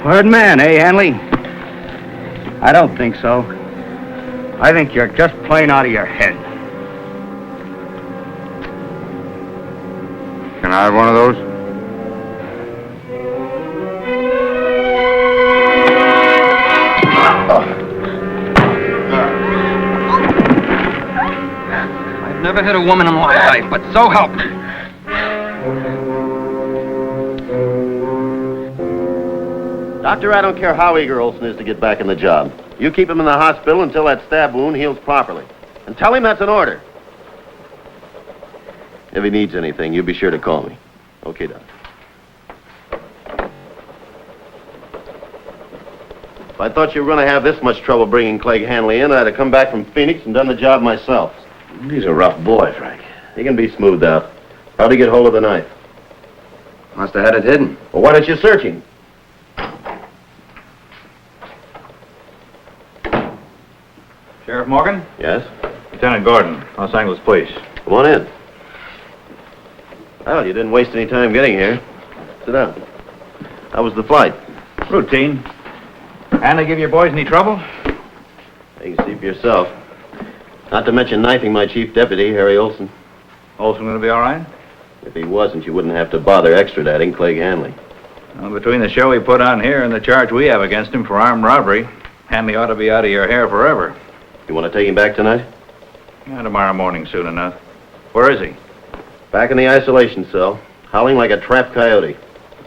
Hard man, eh, Hanley? I don't think so. I think you're just plain out of your head. Can I have one of those? I've never hit a woman in my life, but so help me. Doctor, I don't care how eager Olson is to get back in the job. You keep him in the hospital until that stab wound heals properly. And tell him that's an order. If he needs anything, you be sure to call me. Okay, Doc. If I thought you were going to have this much trouble bringing Clegg Hanley in, I'd have come back from Phoenix and done the job myself. He's a rough boy, Frank. He can be smoothed out. How'd he get hold of the knife? Must have had it hidden. Well, why don't you search him? Sheriff Morgan? Yes? Lieutenant Gordon, Los Angeles Police. Come on in. Well, you didn't waste any time getting here. Sit down. How was the flight? Routine. And they give your boys any trouble? You can see for yourself. Not to mention knifing my chief deputy, Harry Olson. Olson gonna be all right? If he wasn't, you wouldn't have to bother extraditing Clegg Hanley. Well, between the show he put on here and the charge we have against him for armed robbery, Hanley ought to be out of your hair forever. You want to take him back tonight? Yeah, tomorrow morning soon enough. Where is he? Back in the isolation cell, howling like a trapped coyote.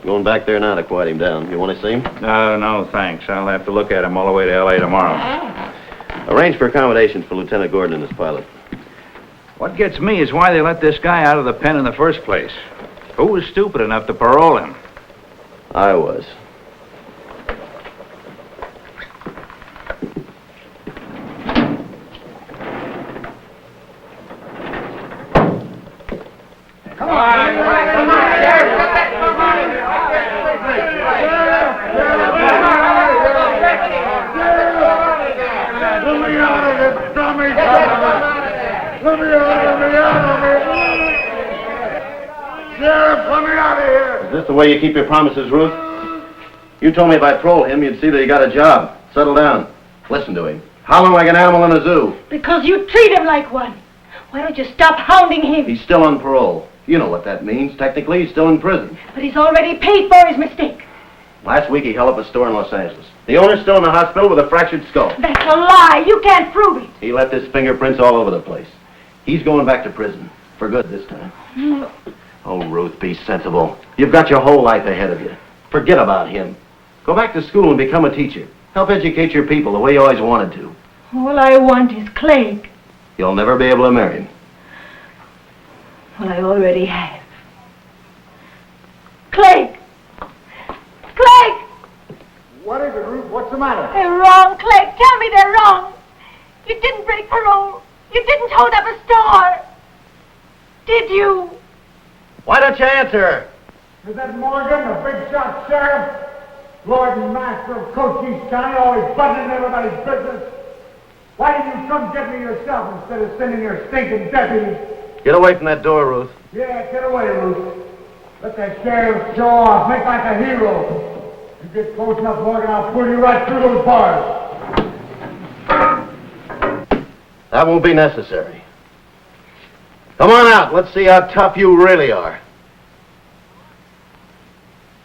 Going back there now to quiet him down. You want to see him? No, thanks. I'll have to look at him all the way to L.A. tomorrow. Arrange for accommodations for Lieutenant Gordon and his pilot. What gets me is why they let this guy out of the pen in the first place. Who was stupid enough to parole him? I was. Is this the way you keep your promises, Ruth? You told me if I paroled him, you'd see that he got a job. Settle down. Listen to him. Howling like an animal in a zoo. Because you treat him like one. Why don't you stop hounding him? He's still on parole. You know what that means. Technically, he's still in prison. But he's already paid for his mistake. Last week, he held up a store in Los Angeles. The owner's still in the hospital with a fractured skull. That's a lie. You can't prove it. He left his fingerprints all over the place. He's going back to prison. For good this time. Oh, Ruth, be sensible. You've got your whole life ahead of you. Forget about him. Go back to school and become a teacher. Help educate your people the way you always wanted to. All I want is Clegg. You'll never be able to marry him. Well, I already have. Clegg! Clegg! What is it, Ruth? What's the matter? They're wrong, Clegg. Tell me they're wrong. You didn't break parole. You didn't hold up a store. Did you? Why don't you answer her? Is that Morgan, the big shot sheriff? Lord and master of Cochise County, always butting in everybody's business. Why didn't you come get me yourself instead of sending your stinking deputies? Get away from that door, Ruth. Yeah, get away, Ruth. Let that sheriff show off. Make like a hero. You get close enough, Morgan, I'll pull you right through those bars. That won't be necessary. Come on out. Let's see how tough you really are.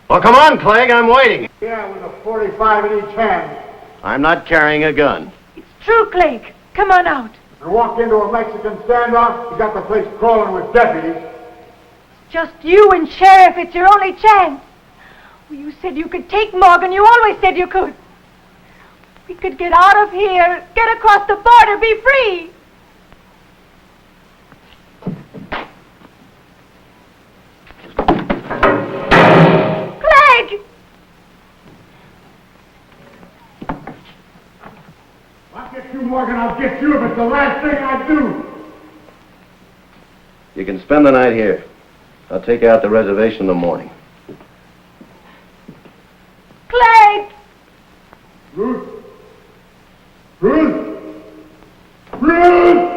Well, come on, Clegg. I'm waiting. Yeah, with a 45 in each hand. I'm not carrying a gun. It's true, Clegg. Come on out. You walk into a Mexican standoff, you got the place crawling with deputies. Just you and Sheriff. It's your only chance. Well, you said you could take Morgan. You always said you could. We could get out of here, get across the border, be free. Clegg! I'll get you, Morgan, I'll get you if it's the last thing I do. You can spend the night here. I'll take you out the reservation in the morning. Clegg! Ruth? Ruth? Ruth!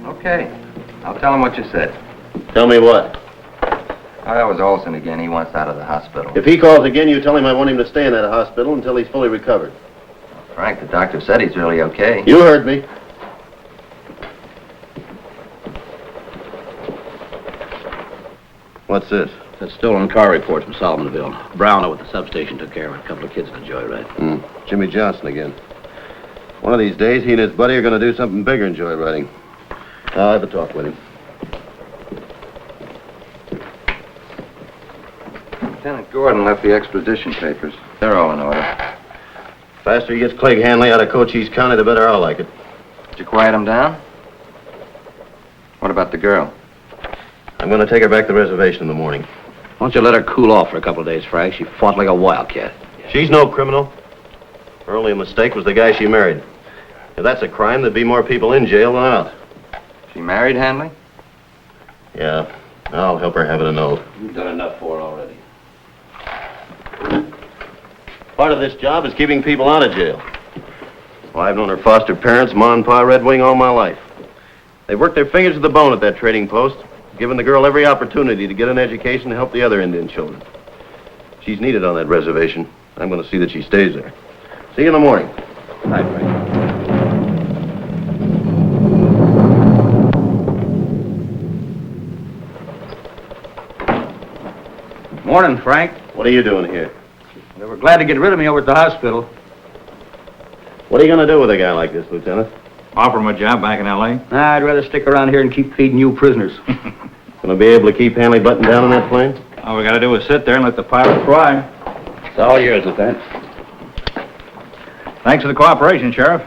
Okay. I'll tell him what you said. Tell me what? Oh, that was Olson again. He wants out of the hospital. If he calls again, you tell him I want him to stay in that hospital until he's fully recovered. Frank, the doctor said he's really okay. You heard me. What's this? That stolen car report from Solomonville. Brown over at the substation took care of it. A couple of kids in a joyride. Jimmy Johnson again. One of these days, he and his buddy are going to do something bigger than joyriding. I'll have a talk with him. Lieutenant Gordon left the extradition papers. They're all in order. The faster he gets Clegg Hanley out of Cochise County, the better I'll like it. Did you quiet him down? What about the girl? I'm going to take her back to the reservation in the morning. Why don't you let her cool off for a couple of days, Frank? She fought like a wildcat. She's no criminal. Her only mistake was the guy she married. If that's a crime, there'd be more people in jail than out. She married Hanley? Yeah, I'll help her have it a note. You've done enough for her already. Part of this job is keeping people out of jail. Well, I've known her foster parents, Ma and Pa Red Wing, all my life. They've worked their fingers to the bone at that trading post, giving the girl every opportunity to get an education and help the other Indian children. She's needed on that reservation. I'm going to see that she stays there. See you in the morning. Night, Frank. Morning, Frank. What are you doing here? They were glad to get rid of me over at the hospital. What are you going to do with a guy like this, Lieutenant? Offer him a job back in L.A. Nah, I'd rather stick around here and keep feeding you prisoners. Going to be able to keep Hanley buttoned down on that plane? All we got to do is sit there and let the pilot cry. It's all yours, Lieutenant. Thanks for the cooperation, Sheriff.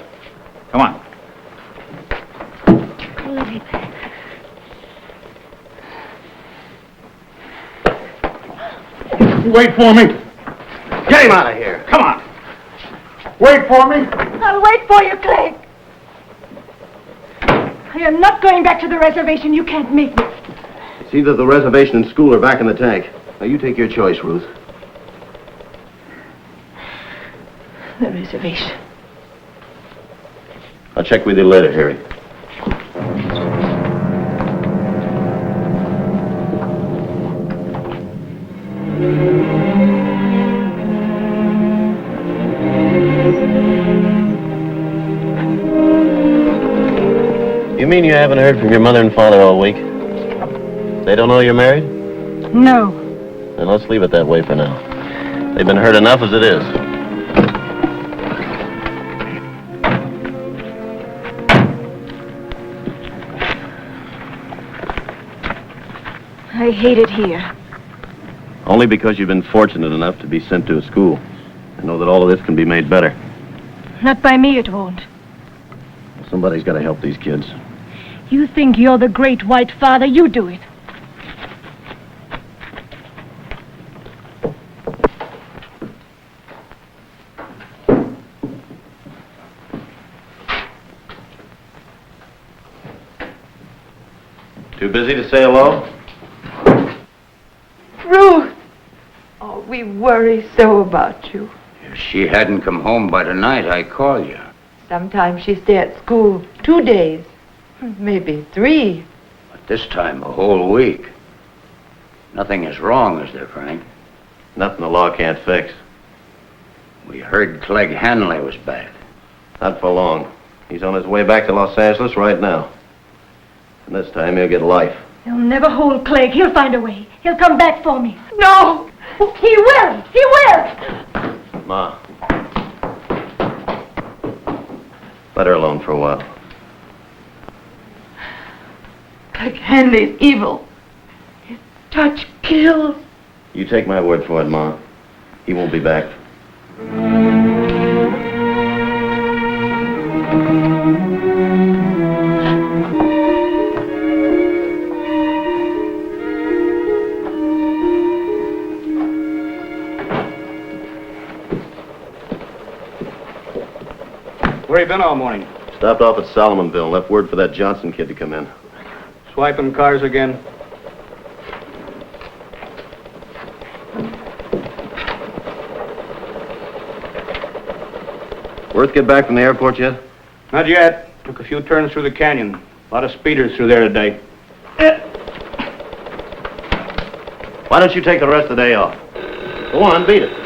Come on. Wait for me. Get him out of here. Come on. Wait for me. I'll wait for you, Clegg. I am not going back to the reservation. You can't make me. It's either the reservation and school or back in the tank. Now, you take your choice, Ruth. The reservation. I'll check with you later, Harry. You mean you haven't heard from your mother and father all week? They don't know you're married? No. Then let's leave it that way for now. They've been hurt enough as it is. I hate it here. Only because you've been fortunate enough to be sent to a school. I know that all of this can be made better. Not by me, it won't. Somebody's got to help these kids. You think you're the great white father, you do it. Too busy to say hello? Ruth! Oh, we worry so about you. If she hadn't come home by tonight, I'd call you. Sometimes she stay at school 2 days, maybe 3. But this time, a whole week. Nothing is wrong, is there, Frank? Nothing the law can't fix. We heard Clegg Hanley was back. Not for long. He's on his way back to Los Angeles right now. And this time he'll get life. He'll never hold Clegg. He'll find a way. He'll come back for me. No! He will! He will! Ma. Let her alone for a while. Clegg Hanley's evil. His touch kills. You take my word for it, Ma. He won't be back. Where you been all morning? Stopped off at Solomonville and left word for that Johnson kid to come in. Swiping cars again? Worth get back from the airport yet? Not yet. Took a few turns through the canyon. A lot of speeders through there today. Why don't you take the rest of the day off? Go on, beat it.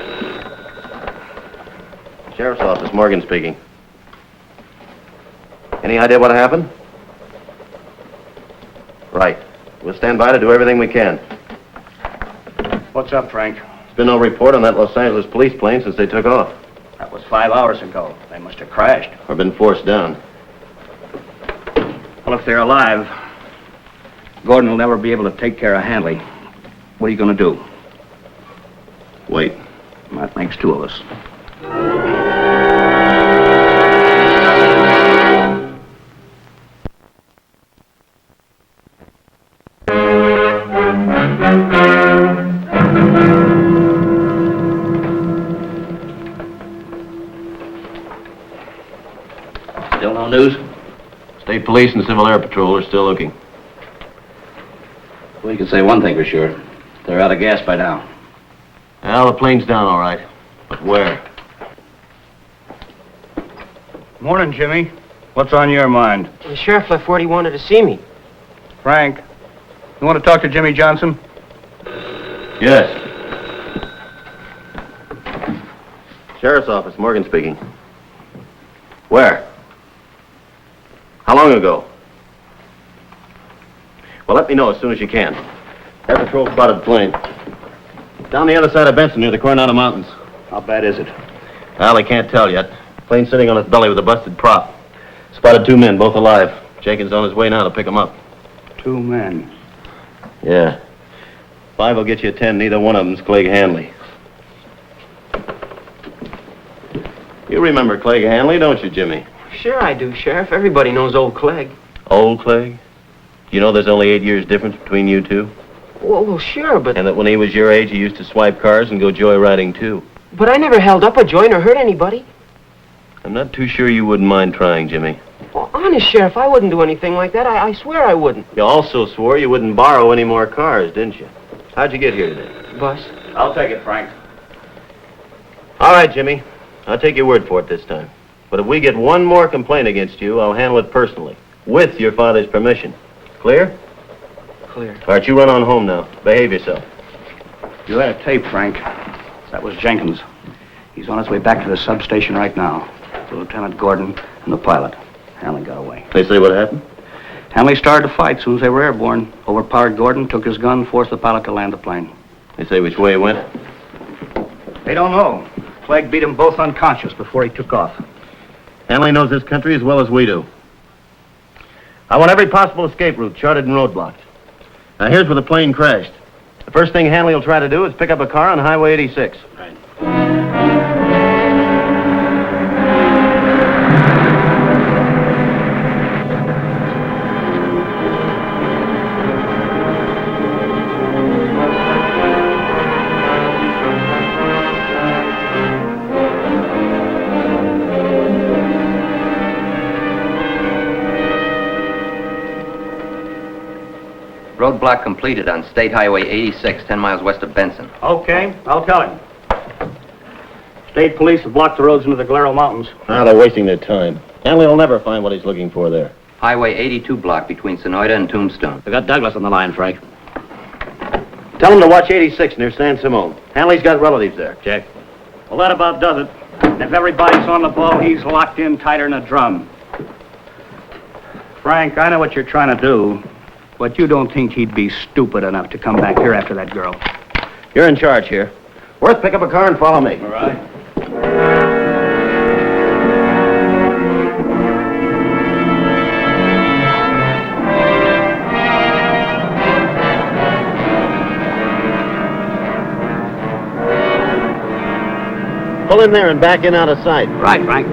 Sheriff's office, Morgan speaking. Any idea what happened? Right. We'll stand by to do everything we can. What's up, Frank? There's been no report on that Los Angeles police plane since they took off. That was 5 hours ago. They must have crashed. Or been forced down. Well, if they're alive, Gordon will never be able to take care of Hanley. What are you going to do? Wait. That makes 2 of us. Still no news? State police and Civil Air Patrol are still looking. We can say one thing for sure. They're out of gas by now. Well, the plane's down all right. But where? Morning, Jimmy. What's on your mind? The sheriff left word he wanted to see me. Frank, you want to talk to Jimmy Johnson? Yes. Sheriff's office, Morgan speaking. Where? How long ago? Well, let me know as soon as you can. Air Patrol spotted the plane. Down the other side of Benson near the Coronado Mountains. How bad is it? Well, they can't tell yet. Plane sitting on its belly with a busted prop. Spotted 2 men, both alive. Jenkins on his way now to pick them up. 2 men. Yeah. 5 will get you 10. Neither one of them's Clegg Hanley. You remember Clegg Hanley, don't you, Jimmy? Sure I do, Sheriff. Everybody knows old Clegg. Old Clegg? You know there's only 8 years difference between you two? Well, sure, but... And that when he was your age, he used to swipe cars and go joyriding, too. But I never held up a joint or hurt anybody. I'm not too sure you wouldn't mind trying, Jimmy. Well, honest, Sheriff, I wouldn't do anything like that. I swear I wouldn't. You also swore you wouldn't borrow any more cars, didn't you? How'd you get here today? Bus. I'll take it, Frank. All right, Jimmy. I'll take your word for it this time. But if we get one more complaint against you, I'll handle it personally, with your father's permission. Clear? Clear. All right, you run on home now. Behave yourself. You had a tape, Frank. That was Jenkins. He's on his way back to the substation right now. Lieutenant Gordon and the pilot. Hanley got away. They say what happened? Hanley started to fight as soon as they were airborne. Overpowered Gordon, took his gun, forced the pilot to land the plane. They say which way he went? They don't know. Clegg beat them both unconscious before he took off. Hanley knows this country as well as we do. I want every possible escape route charted and roadblocked. Now, here's where the plane crashed. The first thing Hanley will try to do is pick up a car on Highway 86. Right. roadblock completed on State Highway 86, 10 miles west of Benson. Okay, I'll tell him. State police have blocked the roads into the Galero Mountains. Now they're wasting their time. Hanley will never find what he's looking for there. Highway 82 block between Sonoyta and Tombstone. We got Douglas on the line, Frank. Tell him to watch 86 near San Simone. Hanley's got relatives there. Check. Well, that about does it. And if everybody's on the ball, he's locked in tighter than a drum. Frank, I know what you're trying to do, but you don't think he'd be stupid enough to come back here after that girl. You're in charge here. Worth, pick up a car and follow me. All right. Pull in there and back in out of sight. Right, Frank.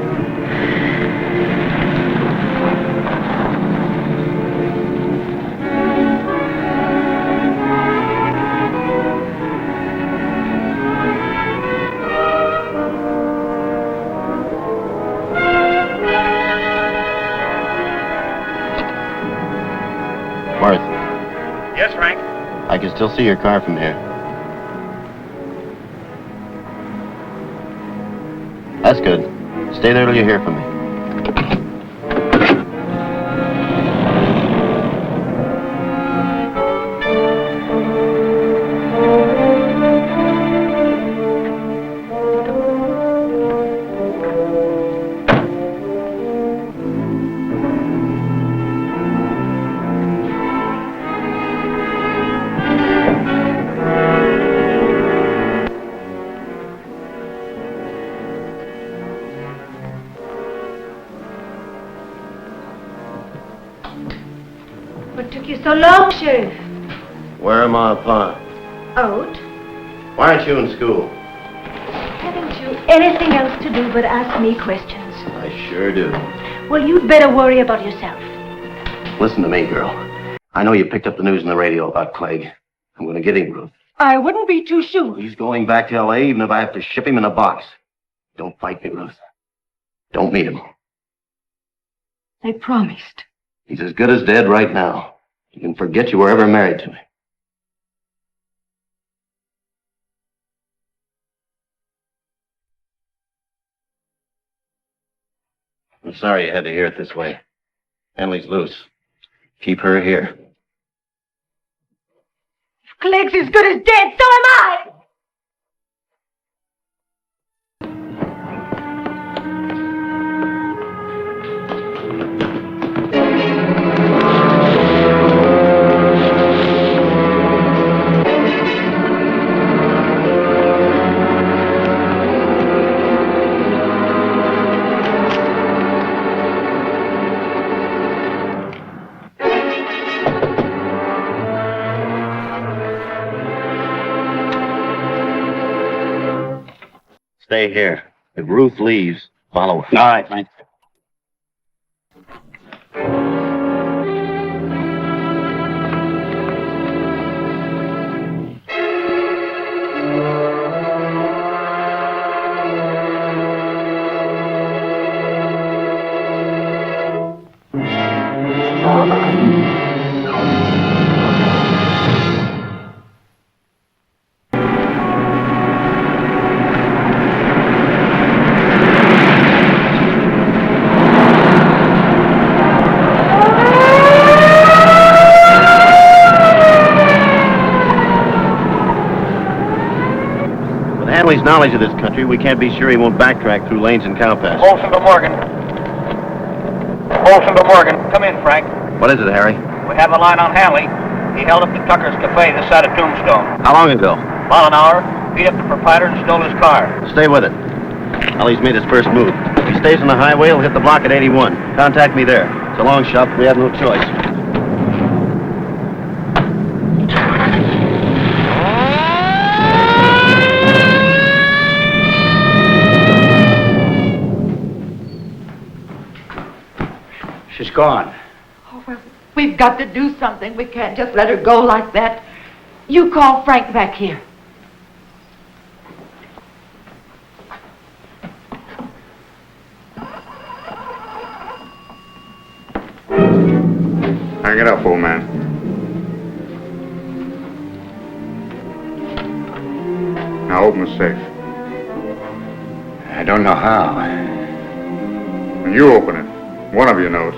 Worth, Yes, Frank. I can still see your car from here. That's good. Stay there till you hear from me. What took you so long, Sheriff? Where am I, Pa? Out? Why aren't you in school? Haven't you anything else to do but ask me questions? I sure do. Well, you'd better worry about yourself. Listen to me, girl. I know you picked up the news on the radio about Clegg. I'm going to get him, Ruth. I wouldn't be too sure. He's going back to L.A. even if I have to ship him in a box. Don't fight me, Ruth. Don't meet him. I promised. He's as good as dead right now. You can forget you were ever married to me. I'm sorry you had to hear it this way. Hanley's loose. Keep her here. If Clegg's as good as dead, so am I! Stay here. If Ruth leaves, follow her. All right, Frank. Hanley's knowledge of this country, we can't be sure he won't backtrack through lanes and cow passes. Olson to Morgan. Olson to Morgan. Come in, Frank. What is it, Harry? We have a line on Hanley. He held up the Tucker's Cafe this side of Tombstone. How long ago? About an hour. Beat up the proprietor and stole his car. Stay with it. Ollie's made his first move. If he stays on the highway, he'll hit the block at 81. Contact me there. It's a long shot, but we have no choice. She's gone. Oh, well, we've got to do something. We can't just let her go like that. You call Frank back here. Hang it up, old man. Now open the safe. I don't know how. And you open it. One of you knows.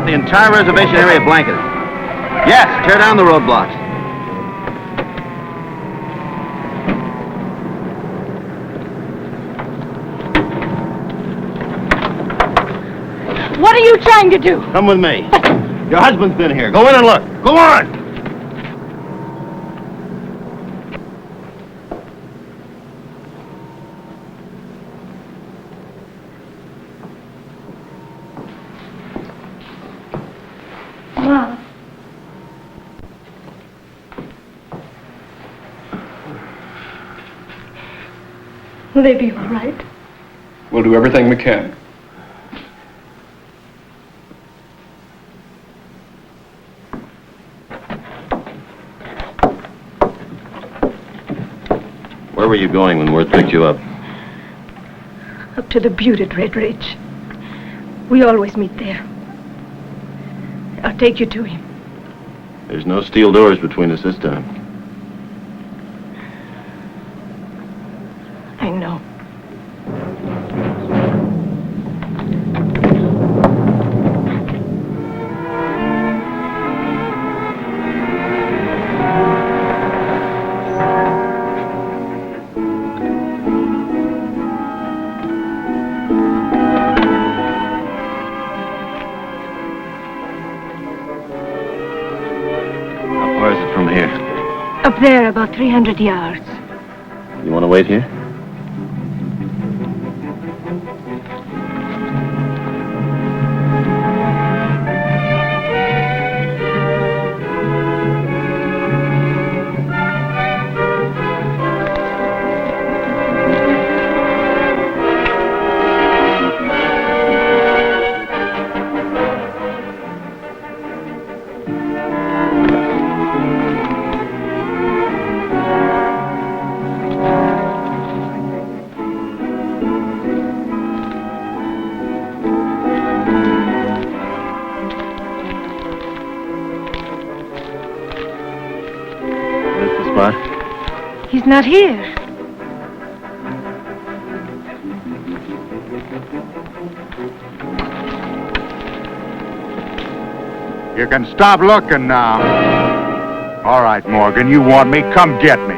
The entire reservation area blanketed. Yes, tear down the roadblocks. What are you trying to do? Come with me. Your husband's been here. Go in and look. Go on! Mom. Will they be all right? We'll do everything we can. Where were you going when word picked you up? Up to the butte at Red Ridge. We always meet there. I'll take you to him. There's no steel doors between us this time. I know. Up there, about 300 yards. You want to wait here? He's not here. You can stop looking now. All right, Morgan, you want me? Come get me.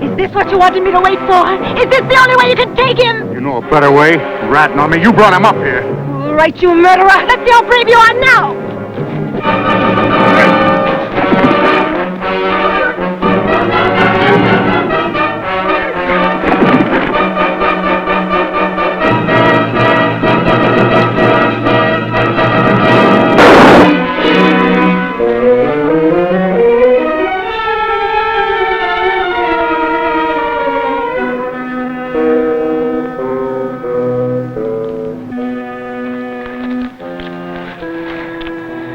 Is this what you wanted me to wait for? Is this the only way you can take him? You know a better way? Ratting on me. You brought him up here. All right, you murderer. Let's see how brave you are now.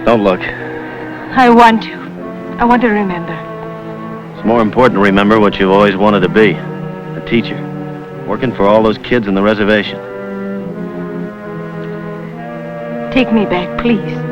Don't look. I want to. I want to remember. It's more important to remember what you've always wanted to be. A teacher. Working for all those kids in the reservation. Take me back, please.